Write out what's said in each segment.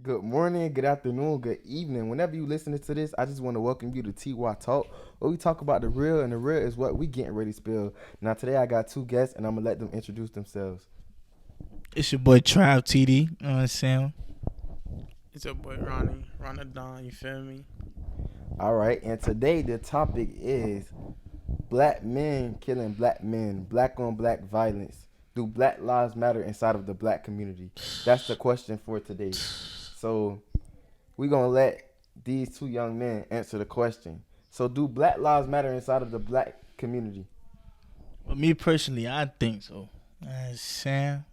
Good morning, good afternoon, good evening. Whenever you listening to this, I just want to welcome you to TeeWhy Talk, where we talk about the real, and the real is what we getting ready to spill. Now, today I got two guests, and I'm gonna let them introduce themselves. It's your boy TRAB TD. You know what I'm saying? It's your boy Ronnie Don, you feel me? All right, and today the topic is black men killing black men, black on black violence. Do black lives matter inside of the black community? That's the question for today. So we're gonna let these two young men answer the question. So, do black lives matter inside of the black community? Well, me personally, I think so. Sam.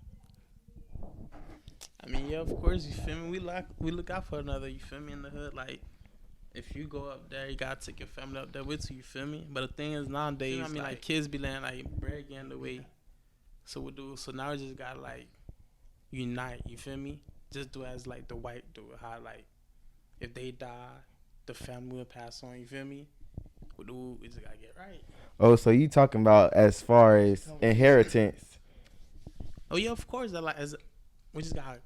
I mean, yeah, of course, you feel me? We look out for another, you feel me, in the hood. Like, if you go up there, you gotta take your family up there with you, you feel me? But the thing is, nowadays, I mean, like, kids be letting, like, bread getting the way. So we do, so now we just gotta, like, unite, you feel me? Just do as, like, the white do it. How, like, if they die, the family will pass on, you feel me? We just gotta get right. Oh, so you talking about as far as inheritance? Oh, yeah, of course, that, like, as we just gotta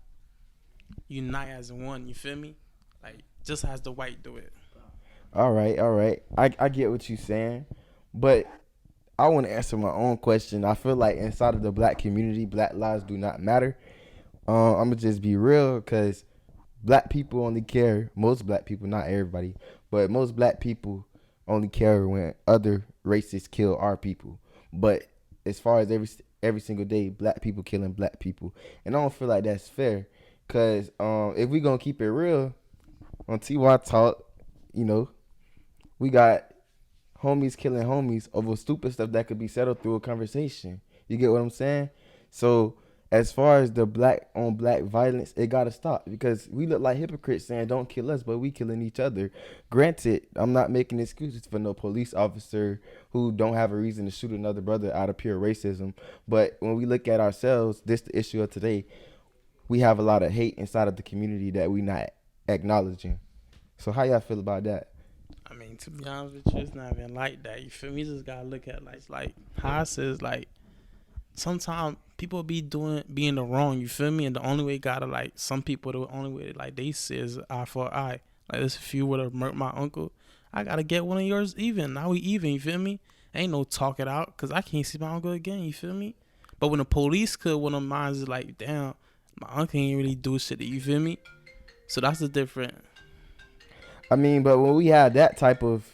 unite as one. You feel me? Like just as the white do it. All right, all right. I get what you're saying, but I want to answer my own question. I feel like inside of the black community, black lives do not matter. I'm gonna just be real, cause black people only care. Most black people, not everybody, but most black people only care when other races kill our people. But as far as every single day, black people killing black people, and I don't feel like that's fair. Cause if we gonna keep it real on TY Talk, you know, we got homies killing homies over stupid stuff that could be settled through a conversation. You get what I'm saying? So as far as the black on black violence, it gotta stop because we look like hypocrites saying don't kill us, but we killing each other. Granted, I'm not making excuses for no police officer who don't have a reason to shoot another brother out of pure racism. But when we look at ourselves, this the issue of today. We have a lot of hate inside of the community that we not acknowledging. So how y'all feel about that? I mean, to be honest with you, it's not even like that. You feel me? You just gotta look at like how I says like sometimes people be being the wrong. You feel me? And the only way gotta like some people the only way like they say is eye for eye. Like this, if you would have murked my uncle, I gotta get one of yours even. Now we even. You feel me? Ain't no talk it out because I can't see my uncle again. You feel me? But when the police could, one of mine is like, damn, my uncle ain't really do shit. You feel me? So that's the difference. I mean, but when we have that type of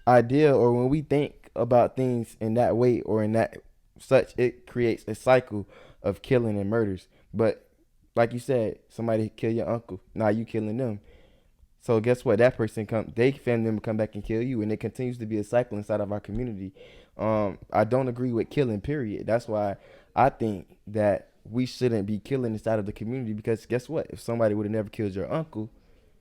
idea or when we think about things in that way or in that such, it creates a cycle of killing and murders. But like you said, somebody kill your uncle, now you killing them. So guess what? That person they family member come back and kill you, and it continues to be a cycle inside of our community. I don't agree with killing. Period. That's why I think that we shouldn't be killing inside of the community because guess what? If somebody would have never killed your uncle,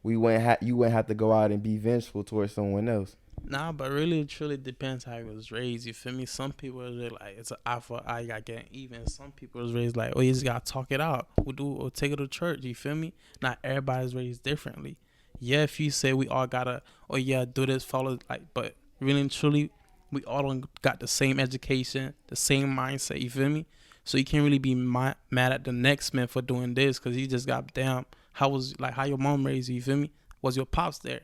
you wouldn't have to go out and be vengeful towards someone else. Nah, but really, it truly depends how you was raised. You feel me? Some people is really like it's an eye for eye, you got getting even. Some people is raised like, oh, you just gotta talk it out. We'll do or take it to church. You feel me? Not everybody's raised differently. Yeah, if you say we all gotta, oh yeah, do this, follow like, but really and truly, we all don't got the same education, the same mindset. You feel me? So you can't really be mad at the next man for doing this because he just got damn. How was like how your mom raised you? You feel me? Was your pops there?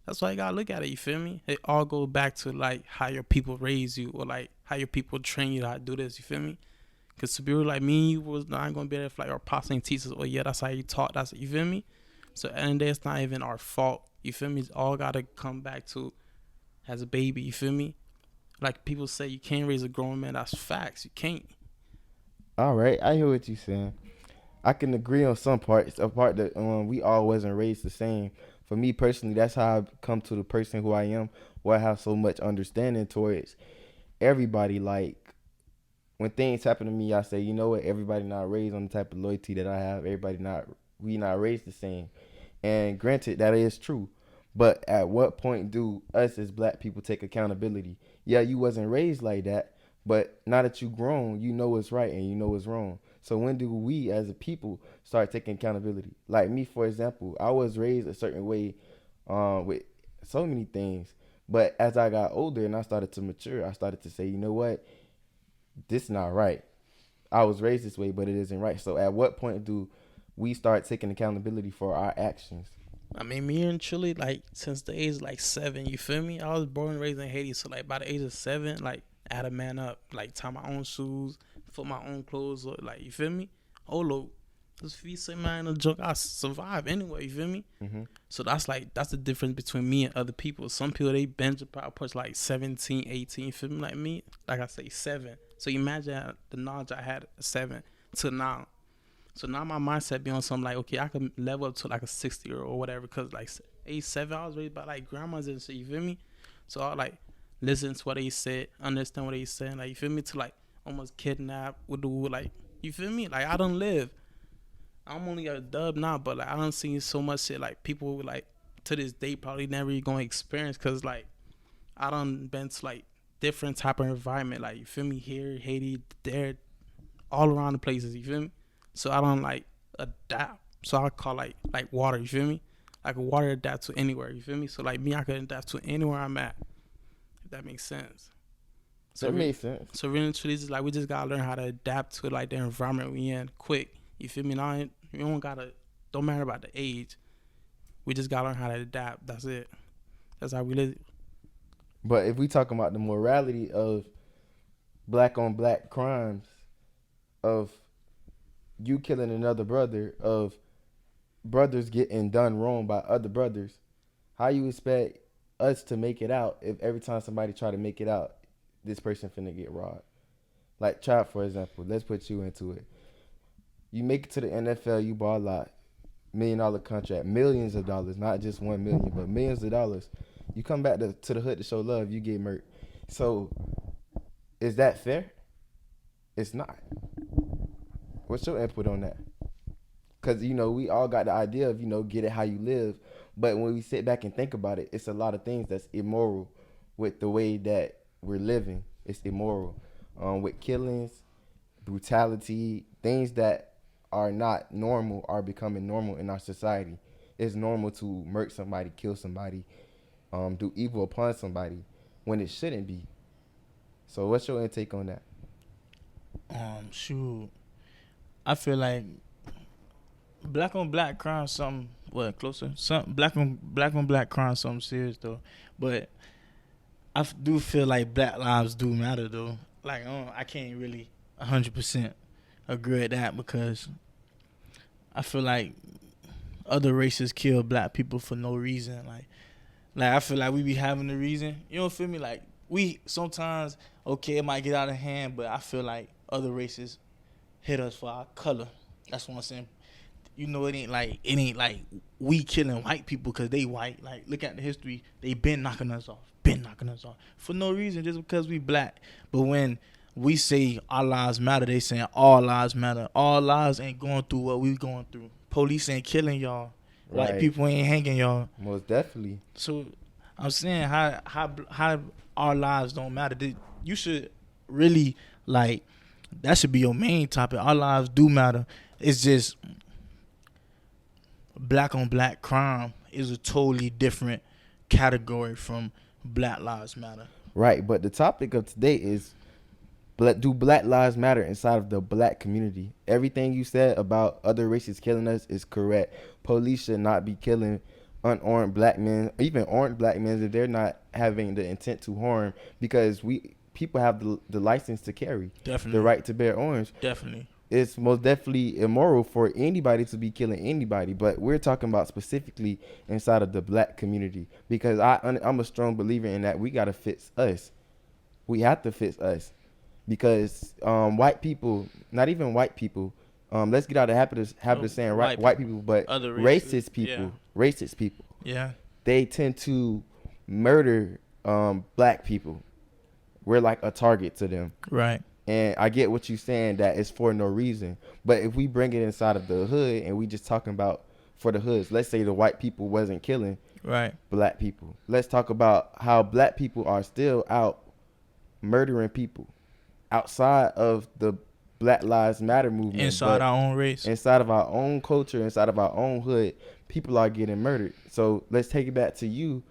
That's why you gotta look at it. You feel me? It all goes back to like how your people raise you or like how your people train you to how to do this. You feel me? Because to be real, like me and you was not gonna be there if like our pops and teachers. Oh yeah, that's how you taught. That's you feel me? So at the end of the day, it's not even our fault. You feel me? It's all gotta come back to as a baby. You feel me? Like people say, you can't raise a grown man. That's facts. You can't. All right, I hear what you're saying. I can agree on some parts. A part that we all wasn't raised the same. For me personally, that's how I come to the person who I am, where I have so much understanding towards everybody. Like when things happen to me, I say, you know what? Everybody not raised on the type of loyalty that I have. Everybody not we not raised the same. And granted, that is true. But at what point do us as black people take accountability? Yeah, you wasn't raised like that, but now that you grown, you know what's right and you know what's wrong. So when do we as a people start taking accountability? Like me, for example, I was raised a certain way with so many things. But as I got older and I started to mature, I started to say, you know what? This is not right. I was raised this way, but it isn't right. So at what point do we start taking accountability for our actions. I mean, me and Chile, like, since the age of, like, 7, you feel me? I was born and raised in Haiti, so, like, by the age of 7, like, I had to man up, like, tie my own shoes, put my own clothes, like, you feel me? Olo, just feed some man a joke, I survive anyway, you feel me? Mm-hmm. So that's the difference between me and other people. Some people, they bench a power push like 17, 18, you feel me? Like me, like I say, 7. So you imagine the knowledge I had at 7 to now. So now my mindset be on something like, okay, I can level up to like a 60-year-old or whatever, because like 8, 7, I was raised by like grandmas and shit, you feel me? So I like listen to what they said, understand what they saying, like, you feel me? To like almost kidnap with the like, you feel me? Like, I don't live. I'm only a dub now, but like I done seen so much shit like people like to this day probably never even gonna experience, cause like I done been to like different type of environment, like, you feel me, here, Haiti, there, all around the places, you feel me? So I don't like adapt. So I call like water, you feel me? Like water adapt to anywhere, you feel me? So like me, I can adapt to anywhere I'm at, if that makes sense. So That makes sense. So really, truly, just like we just gotta learn how to adapt to like the environment we in quick. You feel me? Now you don't matter about the age. We just gotta learn how to adapt. That's it. That's how we live. But if we talking about the morality of black on black crimes, of you killing another brother, of brothers getting done wrong by other brothers, how you expect us to make it out if every time somebody try to make it out, this person finna get robbed? Like TRAB, for example. Let's put you into it. You make it to the NFL, you ball out, $1 million contract, millions of dollars, not just 1 million, but millions of dollars. You come back to the hood to show love, you get murked. So, is that fair? It's not. What's your input on that? Because, we all got the idea of, get it how you live. But when we sit back and think about it, it's a lot of things that's immoral with the way that we're living. It's immoral. With killings, brutality, things that are not normal are becoming normal in our society. It's normal to murk somebody, kill somebody, do evil upon somebody when it shouldn't be. So what's your intake on that? Shoot, I feel like black on black crime something closer. Some black on black crime something serious though, but I do feel like black lives do matter though. Like I can't really 100% agree with that, because I feel like other races kill black people for no reason. Like I feel like we be having a reason. You don't feel me? Like we sometimes, okay, it might get out of hand, but I feel like other races hit us for our color. That's what I'm saying. It ain't like we killing white people because they white. Like, look at the history. They been knocking us off for no reason, just because we black. But when we say our lives matter, they saying all lives matter. All lives ain't going through what we going through. Police ain't killing y'all. Right. White people ain't hanging y'all. Most definitely. So I'm saying how our lives don't matter. You should really, like, that should be your main topic. Our lives do matter. It's just black on black crime is a totally different category from Black Lives Matter. Right, but the topic of today is, do black lives matter inside of the black community? Everything you said about other races killing us is correct. Police should not be killing unarmed black men, even armed black men, if they're not having the intent to harm, because people have the license to carry. Definitely. The right to bear arms. Definitely. It's most definitely immoral for anybody to be killing anybody, but we're talking about specifically inside of the black community, because I'm a strong believer in that we got to fix us. We have to fix us, because white people, not even white people, let's get out of the habit of saying white people, but other racist people, racist people. Yeah. They tend to murder black people. We're like a target to them. Right. And I get what you're saying, that it's for no reason. But if we bring it inside of the hood and we just talking about for the hoods, let's say the white people wasn't killing black people. Let's talk about how black people are still out murdering people outside of the Black Lives Matter movement. Inside our own race. Inside of our own culture, inside of our own hood, people are getting murdered. So let's take it back to you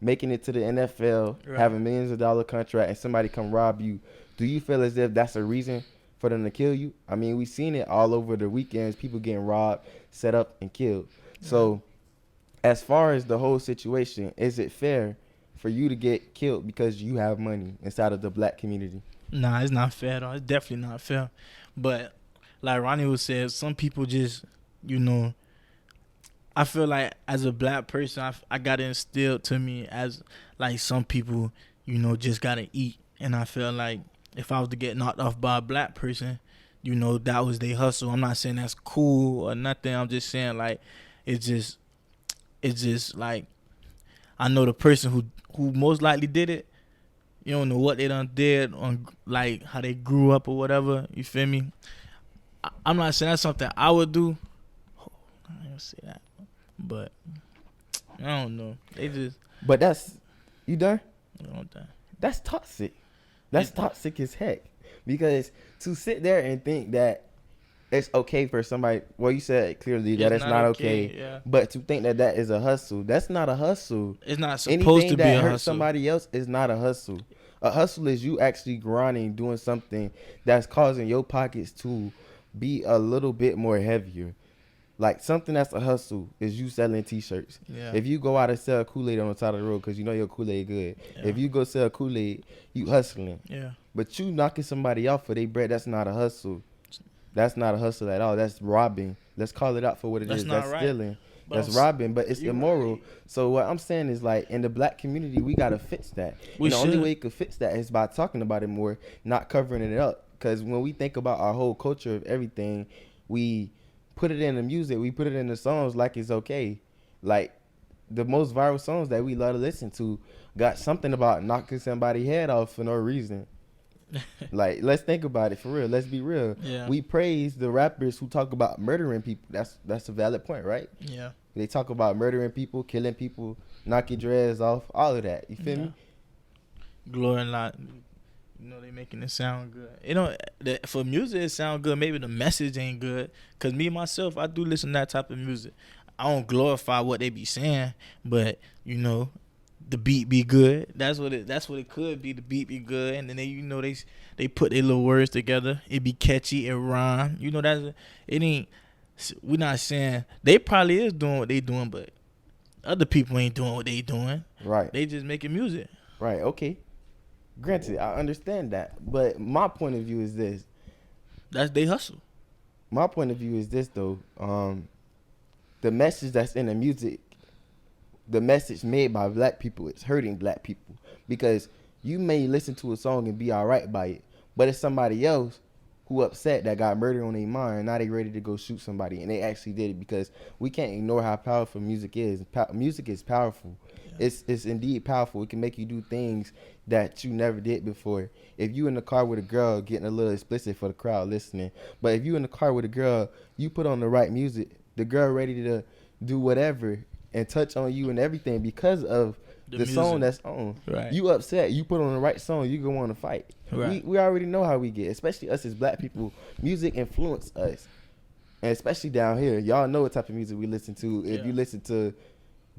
making it to the NFL, having millions of dollar contract, and somebody come rob you. Do you feel as if that's a reason for them to kill you. I mean, we seen it all over the weekends. People getting robbed, set up, and killed. So, as far as the whole situation, is it fair for you to get killed because you have money inside of the black community? Nah, it's not fair though. It's definitely not fair. But like Ronnie was said, some people just, you know, I feel like as a black person, I got instilled to me as like some people, you know, just gotta eat. And I feel like if I was to get knocked off by a black person, you know, that was their hustle. I'm not saying that's cool or nothing. I'm just saying like it's just like I know the person who most likely did it. You don't know what they done did on like how they grew up or whatever. You feel me? I'm not saying that's something I would do. I don't say that, but I don't know. They just But that's, you done? I don't know. That's toxic. That's toxic as heck. Because to sit there and think that it's okay for somebody, well, you said clearly that it's not okay. Yeah. But to think that that is a hustle, that's not a hustle. It's not supposed Anything to be that a hurts hustle. somebody else is not a hustle. A hustle is you actually grinding, doing something that's causing your pockets to be a little bit more heavier. Like something that's a hustle is you selling T-shirts. Yeah. If you go out and sell Kool-Aid on the side of the road because you know your Kool-Aid good. Yeah. If you go sell Kool-Aid, you hustling. Yeah. But you knocking somebody off for their bread, that's not a hustle. That's not a hustle at all. That's robbing. Let's call it out for what it That's is. not That's right. stealing. But That's I'm robbing, but it's you're immoral. right. So what I'm saying is like in the black community, we gotta fix that. We And the only should. way you could fix that is by talking about it more, not covering it up. Because when we think about our whole culture of everything, we put it in the music, we put it in the songs like it's okay. Like the most viral songs that we love to listen to got something about knocking somebody's head off for no reason. Like, let's think about it for real. Let's be real. Yeah. We praise the rappers who talk about murdering people. That's a valid point, right? Yeah. They talk about murdering people, killing people, knocking dreads off, all of that. You feel me? Glory and lot. You know, they making it sound good. You know, for music it sound good. Maybe the message ain't good. Cause me myself, I do listen to that type of music. I don't glorify what they be saying, but you know, the beat be good. That's what it could be. The beat be good, and then they put their little words together. It be catchy, it rhyme. You know, it ain't. We not saying they probably is doing what they doing, but other people ain't doing what they doing. Right. They just making music. Right. Okay. Granted, I understand that, but my point of view is this. That's they hustle. My point of view is this though. The message that's in the music, the message made by black people is hurting black people, because you may listen to a song and be all right by it, but it's somebody else who upset that got murder on their mind. Now they ready to go shoot somebody, and they actually did it, because we can't ignore how powerful music is. Music is powerful. Yeah. It's indeed powerful. It can make you do things that you never did before. If you in the car with a girl, getting a little explicit for the crowd listening, but if you in the car with a girl, you put on the right music, the girl ready to do whatever and touch on you and everything because of the song that's on. Right. You upset, you put on the right song, you gonna want to fight. Right. We already know how we get, especially us as black people. Music influence us, and especially down here, y'all know what type of music we listen to. If you listen to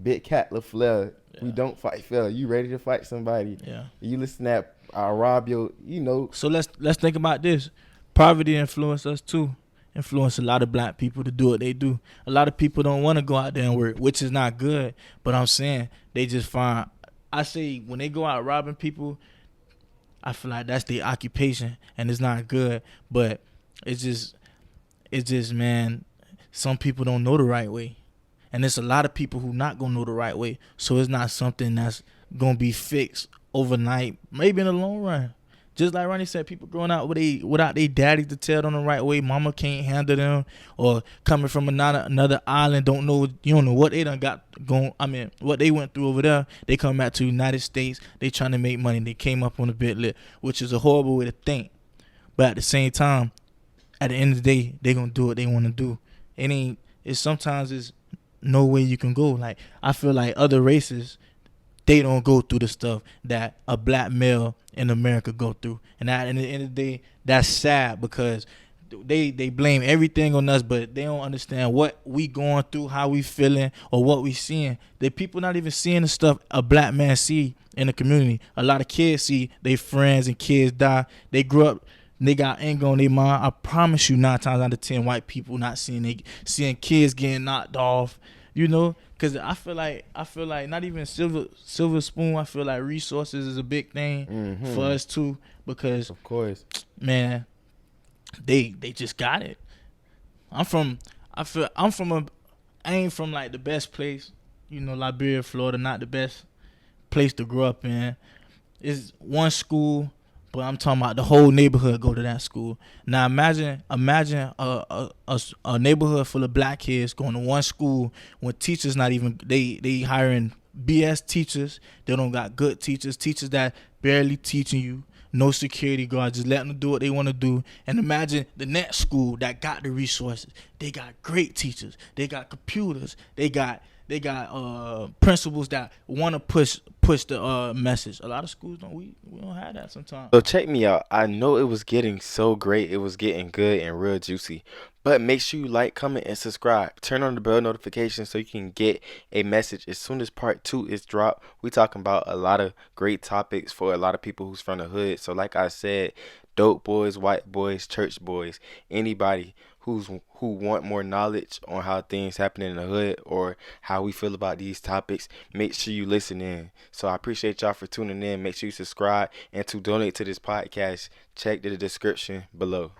Big Cat LaFleur, we don't fight fair. You ready to fight somebody? Yeah. You listen to Rob, you know. So let's think about this. Poverty influenced us too. Influence a lot of black people to do what they do. A lot of people don't want to go out there and work, which is not good. But I'm saying they just find. I say when they go out robbing people, I feel like that's their occupation, and it's not good. But it's just man. Some people don't know the right way, and there's a lot of people who not gonna know the right way. So it's not something that's gonna be fixed overnight. Maybe in the long run. Just like Ronnie said, people growing up without their daddy to tell them the right way, mama can't handle them, or coming from another island, you don't know what they done got going. I mean, what they went through over there. They come back to the United States, they trying to make money. They came up on a bit lit, which is a horrible way to think. But at the same time, at the end of the day, they gonna do what they want to do. Sometimes it's no way you can go. Like I feel like other races, they don't go through the stuff that a black male in America go through. And at the end of the day, that's sad, because they blame everything on us, but they don't understand what we going through, how we feeling, or what we seeing. The people not even seeing the stuff a black man see in the community. A lot of kids see their friends and kids die. They grew up they got anger on their mind. I promise you, 9 times out of 10, white people not seeing kids getting knocked off. You know, because I feel like not even silver spoon. I feel like resources is a big thing for Mm-hmm. us too, because Of course. man, they just got it. I'm from I'm from a I ain't from like the best place, Liberia, Florida, not the best place to grow up in. It's one school, but I'm talking about the whole neighborhood go to that school. Now imagine a neighborhood full of black kids going to one school when teachers not even they hiring BS teachers. They don't got good teachers that barely teaching you. No security guards, just letting them do what they want to do. And imagine the next school that got the resources. They got great teachers. They got computers. They got principals that want to push the message. A lot of schools don't. We don't have that sometimes. So check me out. I know it was getting so great. It was getting good and real juicy. But make sure you like, comment, and subscribe. Turn on the bell notification so you can get a message as soon as part 2 is dropped. We talking about a lot of great topics for a lot of people who's from the hood. So like I said, dope boys, white boys, church boys, anybody who want more knowledge on how things happen in the hood or how we feel about these topics, make sure you listen in. So I appreciate y'all for tuning in. Make sure you subscribe, and to donate to this podcast, check the description below.